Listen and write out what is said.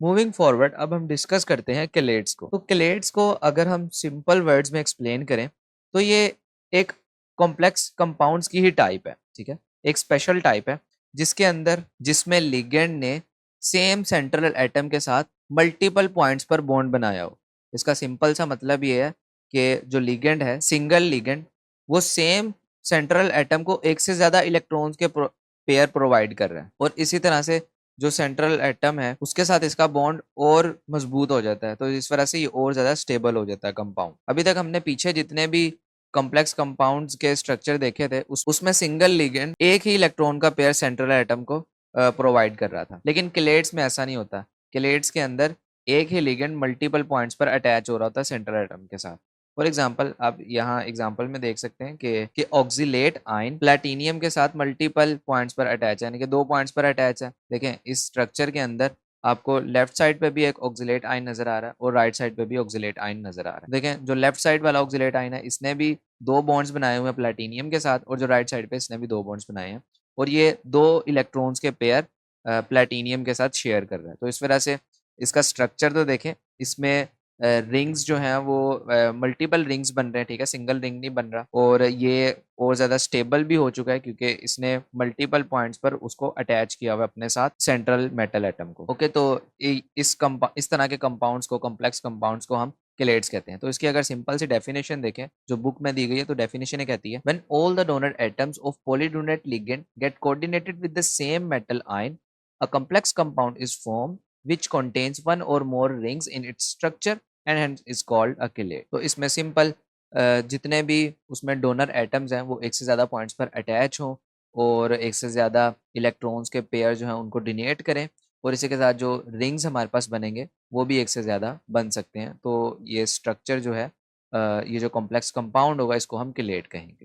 Moving forward अब हम discuss करते हैं केलेट्स को। तो केलेट्स को अगर हम सिंपल वर्ड्स में एक्सप्लेन करें तो ये एक कॉम्प्लेक्स कंपाउंड्स की ही टाइप है, ठीक है। एक स्पेशल टाइप है जिसमें लिगेंड ने सेम सेंट्रल एटम के साथ मल्टीपल पॉइंट्स पर बॉन्ड बनाया हो। इसका सिंपल सा मतलब ये है कि जो लिगेंड है, सिंगल लिगेंड, वो सेम सेंट्रल एटम को एक से ज्यादा इलेक्ट्रॉन्स के पेयर प्रोवाइड कर रहा है, और इसी तरह से जो सेंट्रल एटम है उसके साथ इसका बॉन्ड और मजबूत हो जाता है, तो इस वजह से ये और ज्यादा स्टेबल हो जाता है कंपाउंड। अभी तक हमने पीछे जितने भी कॉम्प्लेक्स कंपाउंड्स के स्ट्रक्चर देखे थे उसमें सिंगल लिगेंड एक ही इलेक्ट्रॉन का पेयर सेंट्रल एटम को प्रोवाइड कर रहा था, लेकिन केलेट्स में ऐसा नहीं होता। केलेट्स के अंदर एक ही लिगेंड मल्टीपल पॉइंट्स पर अटैच हो रहा होता है सेंट्रल एटम के साथ। फॉर एग्जाम्पल आप यहाँ एग्जाम्पल में देख सकते हैं कि ऑक्सीलेट आयन प्लेटिनियम के साथ मल्टीपल पॉइंट्स पर अटैच है, यानी कि 2 पॉइंट्स पर अटैच है। देखें इस स्ट्रक्चर के अंदर आपको लेफ्ट साइड पे भी एक ऑक्सीलेट आयन नजर आ रहा है और राइट साइड पे भी ऑक्सीलेट आयन नजर आ रहा है। देखें जो लेफ्ट साइड वाला ऑक्सीलेट आयन है इसने भी 2 बॉन्ड्स बनाए हुए हैं प्लेटिनियम के साथ, और जो राइट साइड पे इसने भी 2 बॉन्ड्स बनाए हैं, और ये 2 इलेक्ट्रॉन्स के पेयर प्लेटिनियम के साथ शेयर कर रहा है। तो इस वजह से इसका स्ट्रक्चर तो देखें, इसमें रिंग्स जो हैं वो मल्टीपल रिंग्स बन रहे हैं, ठीक है, सिंगल रिंग नहीं बन रहा, और ये और ज़्यादा स्टेबल भी हो चुका है क्योंकि इसने मल्टीपल पॉइंट्स पर उसको अटैच किया हुआ है अपने साथ सेंट्रल मेटल एटम को। ओके, तो इस तरह के कंपाउंड्स को, कॉम्प्लेक्स कंपाउंड्स को हम केलेट्स कहते हैं। तो इसकी अगर सिंपल सी डेफिनेशन देखें जो बुक में दी गई है, तो डेफिनेशन ये कहती है, when all the donor atoms of polydentate ligand get coordinated with the same metal ion, a complex compound is formed which contains one or more rings in its structure and hence is called a chelate। तो इसमें simple जितने भी उसमें donor atoms हैं वो एक से ज़्यादा पॉइंट्स पर अटैच हों और एक से ज़्यादा इलेक्ट्रॉन्स के पेयर जो हैं उनको डोनेट करें, और इसी के साथ जो रिंग्स हमारे पास बनेंगे वो भी एक से ज़्यादा बन सकते हैं। तो ये स्ट्रक्चर जो है, ये जो कॉम्प्लेक्स कंपाउंड होगा इसको हम केलेट कहेंगे।